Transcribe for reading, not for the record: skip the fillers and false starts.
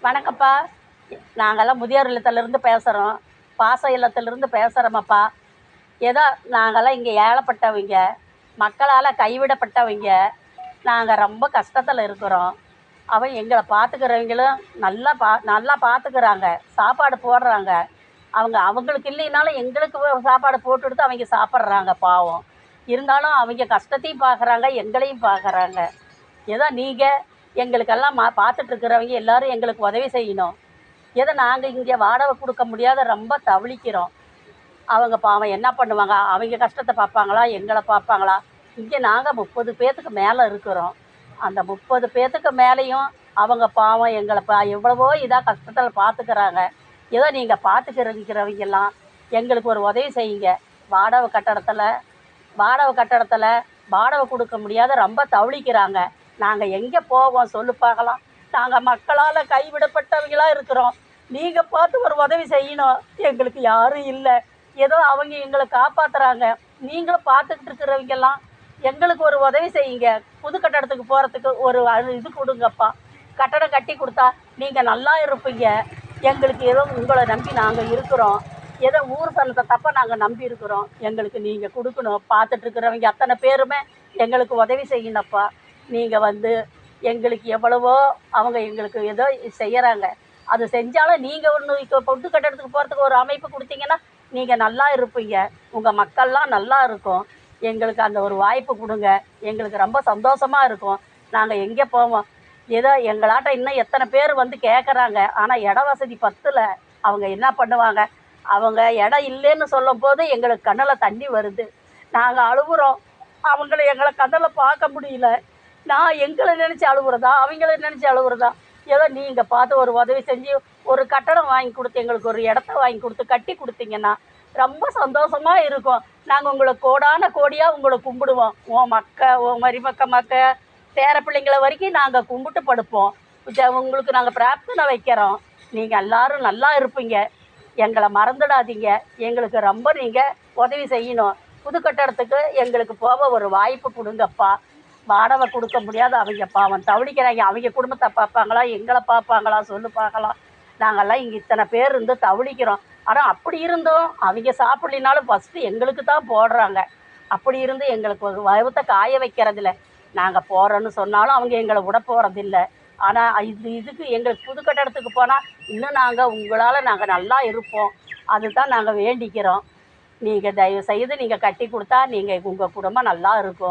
வணக்கம்ப்பா. நாங்கள்லாம் முதியோர் இல்லத்திலேருந்து பேசுகிறோம். பாச இல்லத்திலேருந்து பேசுகிறோமப்பா. ஏதோ நாங்கள்லாம் இங்கே ஏழப்பட்டவங்க, மக்களால் கைவிடப்பட்டவங்க. நாங்கள் ரொம்ப கஷ்டத்தில் இருக்கிறோம். எங்களை பார்த்துக்கிறவங்களும் நல்லா பார்த்துக்கிறாங்க, சாப்பாடு போடுறாங்க. அவங்களுக்கு இல்லைனாலும் எங்களுக்கு சாப்பாடு போட்டுடுத்து அவங்க சாப்பிட்றாங்க பாவம். இருந்தாலும் அவங்க கஷ்டத்தையும் பார்க்குறாங்க, எங்களையும் பார்க்குறாங்க. ஏதோ நீங்கள் எங்களுக்கெல்லாம் பார்த்துட்ருக்கிறவங்க எல்லோரும் எங்களுக்கு உதவி செய்யணும். ஏதோ நாங்கள் இங்கே வாடகை கொடுக்க முடியாத ரொம்ப தவிளிக்கிறோம். அவங்க பாவம் என்ன பண்ணுவாங்க? அவங்க கஷ்டத்தை பார்ப்பாங்களா, எங்களை பார்ப்பாங்களா? இங்கே நாங்கள் 30 பேர்த்துக்கு மேலே இருக்கிறோம். அந்த 30 பேர்த்துக்கு மேலேயும் அவங்க பாவம் எங்களை எவ்வளவோ இதாக கஷ்டத்தில் பார்த்துக்கிறாங்க. ஏதோ நீங்கள் பார்த்துக்கிறவங்கெல்லாம் எங்களுக்கு ஒரு உதவி செய்யுங்க. வாடகை கட்டடத்தில் வாடகை கொடுக்க முடியாத ரொம்ப தவிளிக்கிறாங்க. நாங்கள் எங்கே போவோம் சொல்லு பார்க்கலாம்? நாங்கள் மக்களால் கைவிடப்பட்டவங்களாக இருக்கிறோம். நீங்கள் பார்த்து ஒரு உதவி செய்யணும். எங்களுக்கு யாரும் இல்லை. ஏதோ அவங்க எங்களை காப்பாற்றுறாங்க. நீங்களும் பார்த்துக்கிட்டு இருக்கிறவங்கெல்லாம் எங்களுக்கு ஒரு உதவி செய்யுங்க. புது கட்டடத்துக்கு போகிறதுக்கு ஒரு இது கொடுங்கப்பா. கட்டடம் கட்டி கொடுத்தா நீங்கள் நல்லா இருப்பீங்க. எங்களுக்கு ஏதோ உங்களை நம்பி நாங்கள் இருக்கிறோம். ஏதோ ஊர் சனத்தை தப்ப நாங்கள் நம்பி இருக்கிறோம். எங்களுக்கு நீங்கள் கொடுக்கணும். பார்த்துட்ருக்கிறவங்க அத்தனை பேருமே எங்களுக்கு உதவி செய்யணும்ப்பா. நீங்கள் எங்களுக்கு எவ்வளவோ அவங்க எங்களுக்கு ஏதோ செய்கிறாங்க. அது செஞ்சாலும் நீங்கள் ஒன்று இப்போ புது கட்டடத்துக்கு போகிறதுக்கு ஒரு அமைப்பு கொடுத்தீங்கன்னா நீங்கள் நல்லா இருப்பீங்க. உங்கள் மக்கள்லாம் நல்லா இருக்கும். எங்களுக்கு அந்த ஒரு வாய்ப்பு கொடுங்க. எங்களுக்கு ரொம்ப சந்தோஷமாக இருக்கும். நாங்கள் எங்கே போவோம்? ஏதோ எங்களாட்டம் இன்னும் எத்தனை பேர் கேட்குறாங்க. ஆனால் இட வசதி பத்தல. அவங்க என்ன பண்ணுவாங்க? அவங்க இடம் இல்லைன்னு சொல்லும்போது எங்களுக்கு கண்ணில் தண்ணி வருது. நாங்கள் அழுகுறோம். எங்களை கண்ணில் பார்க்க முடியல. நான் எங்களை நினச்சி அழுகுறதா, அவங்கள நினச்சி அழுகுறதா? ஏதோ நீங்கள் பார்த்து ஒரு உதவி செஞ்சு ஒரு கட்டடம் வாங்கி கொடுத்து எங்களுக்கு ஒரு இடத்த வாங்கி கொடுத்து கட்டி கொடுத்தீங்கன்னா ரொம்ப சந்தோஷமாக இருக்கும். நாங்கள் உங்களை கோடான கோடியாக உங்களை கும்பிடுவோம். உன் மருமக்க பேர பிள்ளைங்கள வரைக்கும் நாங்கள் கும்பிட்டு படுப்போம். உங்களுக்கு நாங்கள் பிரார்த்தனை வைக்கிறோம். நீங்கள் எல்லோரும் நல்லா இருப்பீங்க. எங்களை மறந்துடாதீங்க. எங்களுக்கு ரொம்ப நீங்கள் உதவி செய்யணும். புது கட்டடத்துக்கு எங்களுக்கு போக ஒரு வாய்ப்பு கொடுங்கப்பா. வாடகை கொடுக்க முடியாத அவங்க பாவம் தவிளிக்கிறாங்க. அவங்க குடும்பத்தை பார்ப்பாங்களா, எங்களை பார்ப்பாங்களா சொல்லு பார்க்கலாம்? நாங்கள்லாம் இங்கே இத்தனை பேர் இருந்து தவிளிக்கிறோம். ஆனால் அப்படி இருந்தும் அவங்க சாப்பிட்லினாலும் ஃபஸ்ட்டு எங்களுக்கு தான் போடுறாங்க. அப்படி இருந்து எங்களுக்கு ஒரு வயத்தை காய வைக்கிறதில்ல. நாங்கள் போகிறோன்னு சொன்னாலும் அவங்க எங்களை விட போகிறதில்ல. ஆனால் இதுக்கு எங்களுக்கு புது கட்டடத்துக்கு போனால் இன்னும் உங்களால் நாங்கள் நல்லா இருப்போம். அதுதான் நாங்கள் வேண்டிக்கிறோம். நீங்கள் தயவுசெய்து நீங்கள் கட்டி கொடுத்தா உங்கள் குடும்பம் நல்லா இருக்கும்.